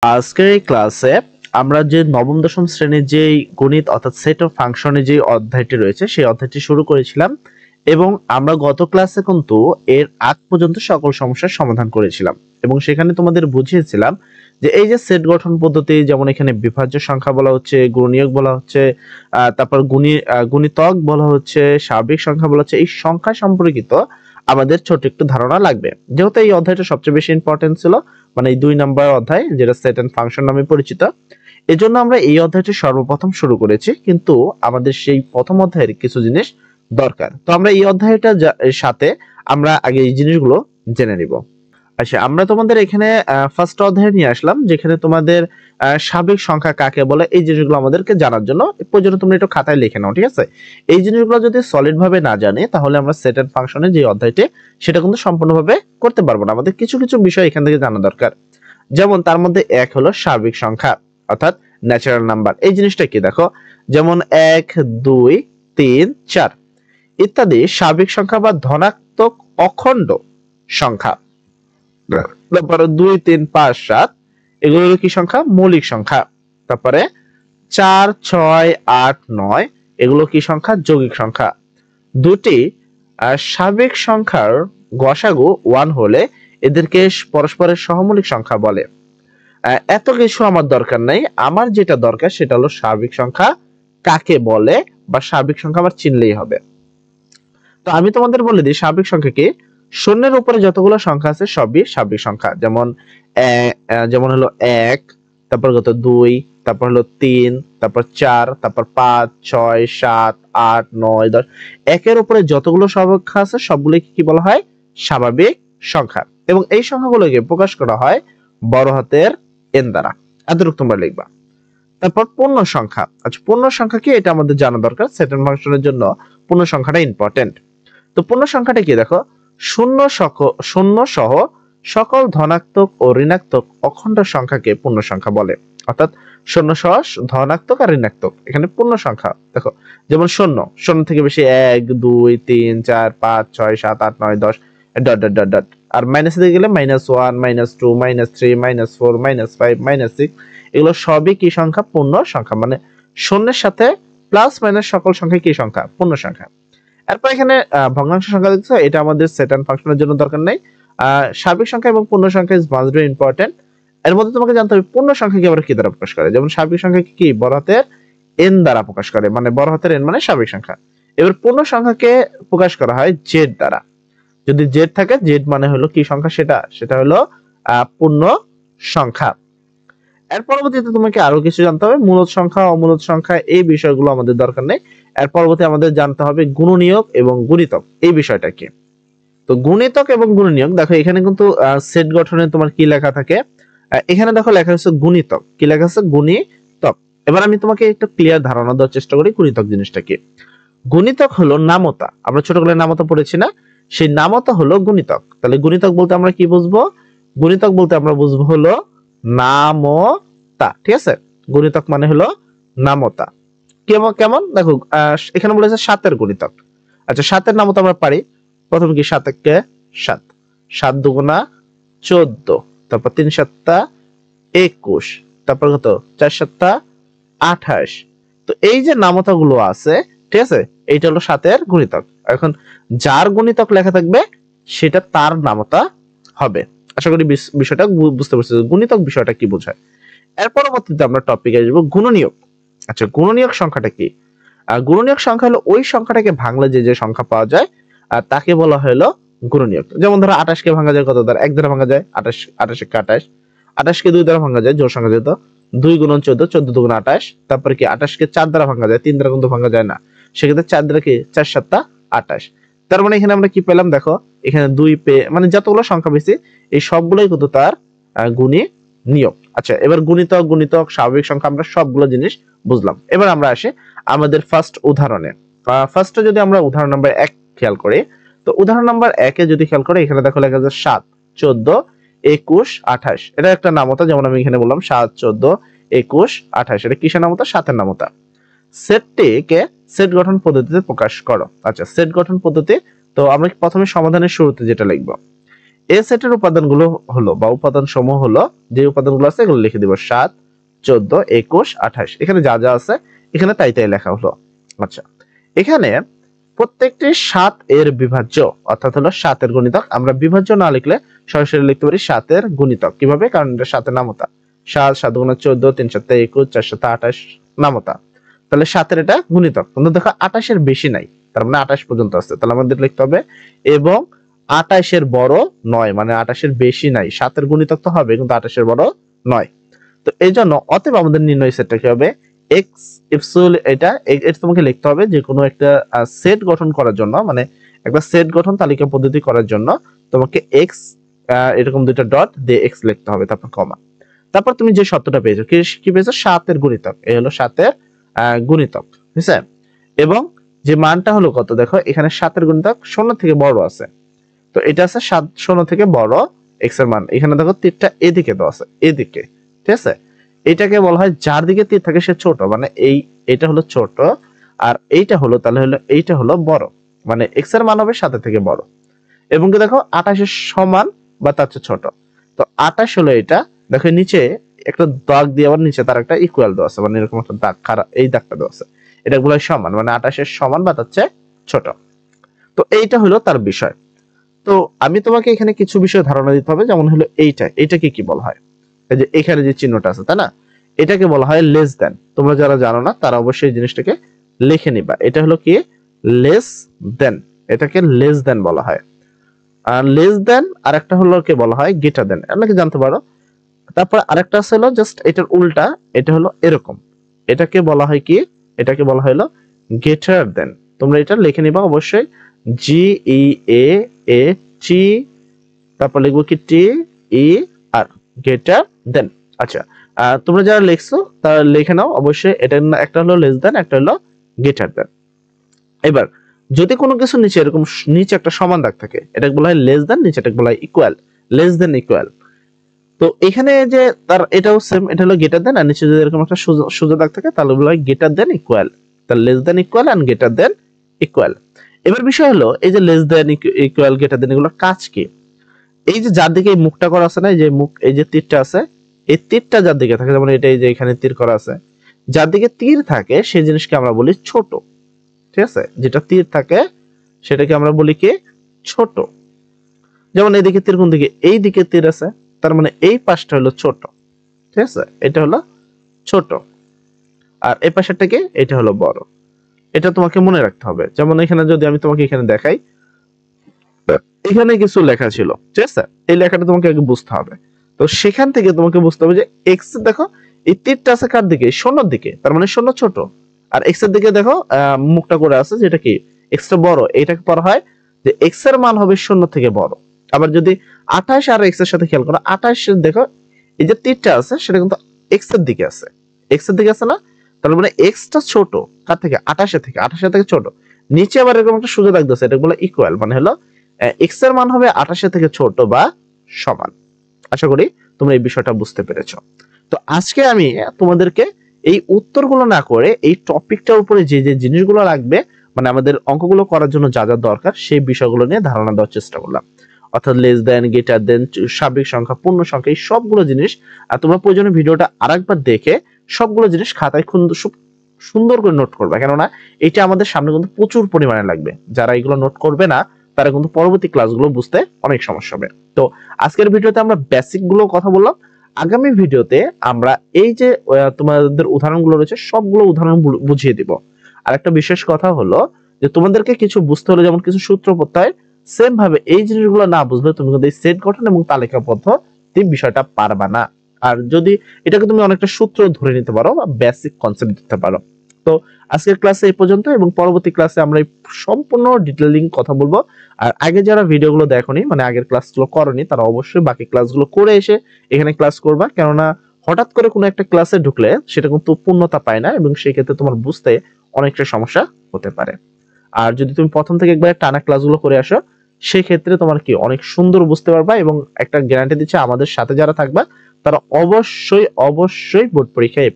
আজকের এই ক্লাসে আমরা যে নবম দশম শ্রেণীর যে গণিত অর্থাৎ সেট অফ ফাংশনের যে অধ্যায়টি রয়েছে সেই অধ্যায়টি শুরু করেছিলাম এবং আমরা গত ক্লাসে কিন্তু এর আগ পর্যন্ত সকল সমস্যার সমাধান করেছিলাম এবং সেখানে তোমাদের বুঝিয়েছিলাম যে এই যে সেট গঠন পদ্ধতি, যেমন এখানে বিভাজ্য সংখ্যা বলা হচ্ছে, গুণনীয়ক বলা হচ্ছে, তারপর গুণিতক বলা হচ্ছে, স্বাভাবিক সংখ্যা বলা হচ্ছে, এই সংখ্যা সম্পর্কিত আমাদের ছোট একটু ধারণা লাগবে। যেহেতু এই অধ্যায়টা সবচেয়ে বেশি ইম্পর্টেন্ট ছিল, মানে এই 2 নম্বর অধ্যায় যেটা সেট এন্ড ফাংশন নামে পরিচিত, এজন্য আমরা এই অধ্যায়টি সর্বপ্রথম শুরু করেছি, কিন্তু আমাদের সেই প্রথম অধ্যায়ের কিছু জিনিস দরকার। তো আমরা এই অধ্যায়টা সাথে আমরা আগে এই জিনিসগুলো জেনে নিব। আচ্ছা, আমরা তোমাদের এখানে ফার্স্ট অধ্যায় নিয়ে আসলাম, যেখানে তোমাদের স্বাভাবিক সংখ্যা কাকে বলে এই জিনিসগুলো আমাদেরকে জানার জন্য পর্যন্ত তোমরা একটু খাতায় লিখে নাও, ঠিক আছে? এই জিনিসগুলো যদি সলিড ভাবে না জানি তাহলে আমরা সেট এন্ড ফাংশনের যে অধ্যায়টি সেটা কিন্তু সম্পূর্ণভাবে করতে পারবো না। আমাদের কিছু কিছু বিষয় এখান থেকে জানা দরকার। যেমন তার মধ্যে এক হলো স্বাভাবিক সংখ্যা অর্থাৎ ন্যাচারাল নাম্বার। এই জিনিসটা কি দেখো, যেমন 1 2 3 4 ইত্যাদি স্বাভাবিক সংখ্যা বা ধনাত্মক অখণ্ড সংখ্যা। তারপরে 2 3 5 7 এগুলো হলো কি সংখ্যা? মৌলিক সংখ্যা। তারপরে 4 6 8 9 এগুলো কি সংখ্যা? যৌগিক সংখ্যা। দুটি স্বাভাবিক সংখ্যার গসাগু 1 হলে এদেরকে পরস্পরের সহমৌলিক সংখ্যা বলে। এত কিছু আমার দরকার নাই, আমার যেটা দরকার সেটা হলো স্বাভাবিক সংখ্যা কাকে বলে বা স্বাভাবিক সংখ্যা আমার চিনলেই হবে। তো আমি তোমাদের বলে দিই স্বাভাবিক সংখ্যা কি। শূন্যের উপরে যতগুলো সংখ্যা আছে সবই স্বাভাবিক সংখ্যা। যেমন হলো 1, তারপর কত 2, তারপর হলো 3, তারপর 4, তারপর 5 6 7 8 9 10। একের উপরে যতগুলো সংখ্যা আছে সবগুলোকে কি বলা হয়? স্বাভাবিক সংখ্যা। এবং এই সংখ্যাগুলোকে প্রকাশ করা হয় বড় হাতের n দ্বারা। এতটুকু তোমরা লিখবা। তারপর পূর্ণ সংখ্যা। আচ্ছা, পূর্ণ সংখ্যা কি এটা আমাদের জানা দরকার। সেট এন্ড ফাংশনের জন্য পূর্ণ সংখ্যাটা ইম্পর্টেন্ট। তো পূর্ণ সংখ্যাটা কি দেখো, শূন্য সহ সকল ধনাত্মক ও ঋণাত্মক অখণ্ড সংখ্যাকে পূর্ণ সংখ্যা বলে। অর্থাৎ শূন্য সহ ধনাত্মক আর ঋণাত্মক এখানে পূর্ণ সংখ্যা। দেখো যেমন শূন্য থেকে বেশি 1 2 3 4 5 6 7 8 9 10 ডট ডট ডট ডট। আর মাইনাসে দিকে গেলে -1 -2 -3 -4 -5 -6 এগুলো সবই কি সংখ্যা? পূর্ণ সংখ্যা। মানে শূন্যের সাথে প্লাস মাইনাস সকল সংখ্যা কি সংখ্যা? পূর্ণ সংখ্যা। এরপর এখানে ভগ্নাংশ সংখ্যা দেখছো, এটা আমাদের সেট এন্ড ফাংশনের জন্য দরকার নাই। স্বাভাবিক সংখ্যা এবং পূর্ণ সংখ্যা ইজ মাস্ট বি ইম্পর্টেন্ট। এর মধ্যে তোমাকে জানতে হবে পূর্ণ সংখ্যা কি আবার কি দ্বারা প্রকাশ করে। যেমন স্বাভাবিক সংখ্যা কি বড় হাতের n দ্বারা প্রকাশ করে, মানে বড় হাতের n মানে স্বাভাবিক সংখ্যা। এবার পূর্ণ সংখ্যাকে প্রকাশ করা হয় z দ্বারা। যদি z থাকে, z মানে হলো কি সংখ্যা? সেটা হলো পূর্ণ সংখ্যা। এর পরবর্তীতে তোমাকে আরো কিছু জানতে হবে, মূলদ সংখ্যা অমূলদ সংখ্যা এই বিষয়গুলো আমাদের দরকার নেই। এর পরবর্তী আমাদের জানতে হবে গুণনীয়ক এবং গুণিতক এই বিষয়টা কি। তো গুণিতক এবং গুণনীয়ক দেখো এখানে কিন্তু সেট গঠনে তোমার কি লেখা থাকে, এখানে দেখো লেখা আছে গুণিতক। কি লেখা আছে? গুণিতক। এবার আমি তোমাকে একটা ক্লিয়ার ধারণা দেওয়ার চেষ্টা করি গুণিতক জিনিসটা কি। গুণিতক হলো নামতা। আমরা ছোটবেলায় নামতা পড়েছি না? সেই নামতা হলো গুণিতক। তাহলে গুণিতক বলতে আমরা কি বুঝবো? গুণিতক বলতে আমরা বুঝবো হলো নামতা। ঠিক আছে? গুণিতক মানে হলো নামতা। কেমন দেখো, এখানে বলেছে 7 এর গুণিতক। আচ্ছা, 7 এর নামতা আমরা পারি। প্রথম কি 7 একে 7, 7 দুগুণা 14, তারপর 3 সাতটা 21, তারপর কত 4 সাতটা 28। তো এই যে নামতা গুলো আছে, ঠিক আছে, এইটা হলো 7 এর গুণিতক। এখন যার গুণিতক লেখা থাকবে সেটা তার নামতা হবে। আশা করি বিষয়টা বুঝতে পারছো গুণিতক বিষয়টা কি বোঝায়। এর পরবর্তীতে আমরা টপিকে আসবো গুণনীয়ক। আচ্ছা, গুণনীয়ক সংখ্যাটা কি? গুণনীয়ক সংখ্যা হলো ওই সংখ্যাটাকে ভাঙলে যে সংখ্যা পাওয়া যায় তাকে বলা হলো গুণনীয়ক। যেমন ধরো 28 কে ভাঙা যায় কত দ্বারা? 1 দ্বারা ভাঙা যায়। 28 28 কে 28, 28 কে 2 দ্বারা ভাঙা যায়, জোড় সংখ্যা যেহেতু 2 গুণন 14, 14 দুগুণ 28। তারপরে কি 28 কে 4 দ্বারা ভাঙা যায়, 3 দ্বারা কিন্তু ভাঙা যায় না। সেক্ষেত্রে 4 দ্বারা কি 4 7টা 28। তার মানে এখানে আমরা কি পেলাম দেখো, এখানে 2 মানে যতগুলো সংখ্যা বেশি এই সবগুলোই কিন্তু তার গুণী নিয়ম। আচ্ছা, এবার গুণিতক স্বাভাবিক সংখ্যা আমরা সবগুলো জিনিস বুঝলাম। এবার আমরা আসি আমাদের ফার্স্ট উদাহরণে। ফার্স্টে যদি আমরা উদাহরণ নাম্বার 1 খেয়াল করি, তো উদাহরণ নাম্বার 1 এ যদি খেয়াল করি, এখানে দেখো লেখা আছে 7 14 21 28। এটা একটা নামতা, যেমন আমি এখানে বললাম 7 14 21 28। এটা কিসের নামতা? 7 এর নামতা। সেটটিকে সেট গঠন পদ্ধতিতে প্রকাশ করো। আচ্ছা, সেট গঠন পদ্ধতি। তো আমরা প্রথমে সমাধানের শুরুতে যেটা লিখব, এই সেটের উপাদানগুলো হলো বা উপাদান সমূহ হলো, যে উপাদানগুলো আছে এগুলো লিখে দিব 7, 14, 21, 28। এখানে যা যা আছে এখানে তাই তাই লেখা হলো। আচ্ছা, এখানে প্রত্যেকটি 7 এর বিভাজ্য, অর্থাৎ হলো 7 এর গুণিতক। আমরা বিভাজ্য না লিখলে সরাসরি লিখতে পারি 7 এর গুণিতক। কিভাবে? কারণ এটা 7 এর নামতা। 7 7 গুণা 14, 3 7 21, 4 7 28 নামতা। তাহলে 7 এর এটা গুণিতক। কিন্তু দেখো 28 এর বেশি নাই, তার মানে 28 পর্যন্ত আছে। তাহলে আমাদের লিখতে হবে এবং 28 এর বড় নয়, মানে 28 এর বেশি নাই। 7 এর গুণিতক তো হবে কিন্তু 28 এর বড় নয়। তো এই জন্য অতএব আমাদের নির্ণয় সেটটা কি হবে? এক্স ইপসিলন, এটা তোমাকে লিখতে হবে যে কোনো একটা সেট গঠন করার জন্য, মানে একটা সেট গঠন তালিকা পদ্ধতি করার জন্য তোমাকে এক্স এরকম দুইটা ডট দিয়ে এক্স লিখতে হবে, তারপর কমা। তারপর তুমি যে শর্তটা পেয়েছো, কি পেয়েছো? 7 এর গুণিতক। এই হলো 7 এর গুণিতক, ঠিক আছে? এবং যে মানটা হলো কত, দেখো এখানে 7 এর গুণিতক 0 থেকে বড় আছে, তো এটা আছে 7 0 থেকে বড় এক্স এর মান। এখানে দেখো তীরটা এদিকে দেওয়া আছে, এদিকে, ঠিক আছে? এটাকে বলা হয় যার দিকে তীর থাকে সে ছোট, মানে এটা হলো ছোট, আর এইটা হলো তাহলে হলো এইটা হলো বড়, মানে এক্স এর মান হবে 7 থেকে বড়। এবং কি দেখো 28 এর সমান বা তার চেয়ে ছোট। তো 28 হলো এটা, দেখো নিচে একটা দাগ দিয়ে আবার নিচে তার একটা ইকুয়াল দেওয়া আছে, মানে এরকম একটা দাগ, খারাপ এই দাগটা দেওয়া আছে, এটা গুলো সমান, মানে 28 এর সমান বা তার চেয়ে ছোট। তো এইটা হলো তার বিষয়। তো আমি তোমাকে এখানে কিছু বিষয় ধারণা দিতে হবে, যেমন হলো এইটাকে কি বলা হয়? এই যে এখানে যে চিহ্নটা আছে, তাই না? এটাকে বলা হয় লেস দেন। তোমরা যারা জানো না তারা অবশ্যই এই জিনিসটাকে লিখে নিবা। এটা হলো কি? Less than. এটাকে লেস দেন বলা হয়। আর লেস দেন আরেকটা হলো কি বলা হয়? গ্রেটার দেন। আপনাকে জানতে পারো। তারপর আরেকটা আছে হলো জাস্ট এটার উল্টা, এটা হলো এরকম। এটাকে বলা হয় কি? এটাকে বলা হলো গ্রেটার দেন। তোমরা এটা লিখে নিবা অবশ্যই, জি ই এ এ টি, তারপর লিখবো কি টি ই আর, গ্রেটার দেন। আচ্ছা, তোমরা যারা লিখছো তারা লিখে নাও অবশ্যই। এটা একটা হলো লেস দেন, একটা হলো গ্রেটার দেন। এবার যদি কোনো কিছু নিচে এরকম নিচে একটা সমান দাগ থাকে, এটা বলা হয় লেস দেন, নিচে এটা বলা হয় ইকুয়াল, লেস দেন ইকুয়াল। তো এখানে যে তার এটাও সেম, এটা হলো গ্রেটার দেন, আর নিচে যদি এরকম একটা সোজা দাগ থাকে তাহলে বলা হয় গ্রেটার দেন ইকুয়াল। তাহলে less than equal and greater than equal. এবার বিষয় হলো এই যে less than equal greater than এগুলোর কাজ কি? এই যে যার দিকে এই মুখটা করা আছে না, এই যে মুখ, এই যে তীরটা আছে, এই তীরটা যার দিকে থাকে, যেমন এটা এই যে এখানে তীর করা আছে, যার দিকে তীর থাকে সেই জিনিসকে আমরা বলি ছোট, ঠিক আছে? যেটা তীর থাকে সেটাকে আমরা বলি কি? ছোট। যেমন এইদিকে তীর কোন দিকে? এই দিকে তীর আছে, তার মানে এই পাশটা হলো ছোট, ঠিক আছে? এটা হলো ছোট, আর এই পাশেরটা কি? এটা হলো বড়। এটা তোমাকে মনে রাখতে হবে। যেমন এখানে যদি আমি তোমাকে এখানে দেখাই, এখানে কিছু লেখা ছিল, ঠিক আছে? এই লেখাটা তোমাকে আগে বুঝতে হবে। তো সেখান থেকে তোমাকে বুঝতে হবে যে এক্স, দেখো এই তীরটা আছে কার দিকে? শূন্যর দিকে, তার মানে শূন্য ছোট। আর এক্স এর দিকে দেখো মুখটা করে আছে, যেটা কি? এক্স টা বড়। এটাকে পড়া হয় যে এক্স এর মান হবে শূন্য থেকে বড়। আবার যদি 28 আর এক্স এর সাথে খেয়াল করো, 28 এর দেখো এই যে তীরটা আছে সেটা কিন্তু এক্স এর দিকে আছে, এক্স এর দিকে আছে না? তার মানে এক্স টা ছোট কার থেকে? 28 এর থেকে, 28 এর থেকে ছোট। নিচে আবার এরকম একটা সোজা দাগ দিয়েছে, এটা বলে ইকুয়াল, মানে হলো এক্স এর মান হবে 28 থেকে ছোট বা সমান। আশা করি তোমরা এই বিষয়টা বুঝতে পেরেছো। তো আজকে আমি তোমাদেরকে এই উত্তরগুলো না করে এই টপিকটার উপরে যে যে জিনিসগুলো লাগবে, মানে আমাদের অঙ্কগুলো করার জন্য যা যা দরকার সেই বিষয়গুলো নিয়ে ধারণা দেওয়ার চেষ্টা করলাম। অর্থাৎ লেস দেন, গ্রেটার দেন, স্বাভাবিক সংখ্যা, পূর্ণ সংখ্যা, এই সবগুলো জিনিস। আর তোমরা প্রয়োজনে ভিডিওটা আরেকবার দেখে সবগুলো জিনিস খাতায় সুন্দর করে নোট করবে, কেননা এটা আমাদের সামনে কিন্তু প্রচুর পরিমাণে লাগবে। যারা এগুলো নোট করবে না তারা কিন্তু পরবর্তী ক্লাসগুলো বুঝতে অনেক সমস্যা হবে। তো আজকের ভিডিওতে আমরা বেসিক গুলো কথা বললাম। আগামী ভিডিওতে আমরা এই যে তোমাদের উদাহরণগুলো রয়েছে সবগুলো উদাহরণ বুঝিয়ে দিব। আর একটা বিশেষ কথা হলো যে তোমাদেরকে কিছু বুঝতে হলে, যেমন কিছু সূত্র প্রত্যয়, সেম ভাবে এই জিনিসগুলো না বুঝলে তুমি কিন্তু এই সেট গঠন এবং তালিকা পদ্ধতি বিষয়টা পারবা না। আর যদি এটাকে তুমি অনেকটা সূত্র ধরে নিতে পারো বা বেসিক কনসেপ্ট দিতে পারো। তো আজকের ক্লাসে এই পর্যন্ত, এবং পরবর্তী ক্লাসে আমরা সম্পূর্ণ ডিটেইলিং কথা বলবো। আর আগে যারা ভিডিওগুলো দেখোনি, মানে আগের ক্লাসগুলো করনি, তারা অবশ্যই বাকি ক্লাসগুলো করে এসে এখানে ক্লাস করবা, কেননা হঠাৎ করে কোনো একটা ক্লাসে ঢুকলে সেটা কিন্তু পূর্ণতা পায় না, এবং সেই ক্ষেত্রে তোমার বুঝতে অনেকটা সমস্যা হতে পারে। আর যদি তুমি প্রথম থেকে একবার টানা ক্লাসগুলো করে আসো, সেই ক্ষেত্রে তোমার কি অনেক সুন্দর বুঝতে পারবা, এবং একটা গ্যারান্টি দিচ্ছে আমাদের সাথে যারা থাকবা তারা অবশ্যই অবশ্যই বোর্ড পরীক্ষায় A+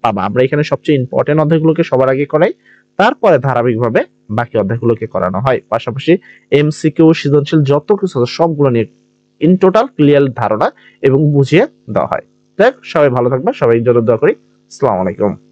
পাবা। আমরা এখানে সবচেয়ে ইম্পর্টেন্ট অধ্যায়গুলোকে সবার আগে করাই, তারপরে ধারাবাহিকভাবে বাকি অধ্যায়গুলোকে করানো হয়। পাশাপাশি MCQ, সৃজনশীল যত কিছু আছে সবগুলো নিয়ে ইন টোটাল ক্লিয়ার ধারণা এবং বুঝিয়ে দেওয়া হয়। দেখ সবাই ভালো থাকবে, সবাই জন্য দোয়া করি। আসসালামু আলাইকুম।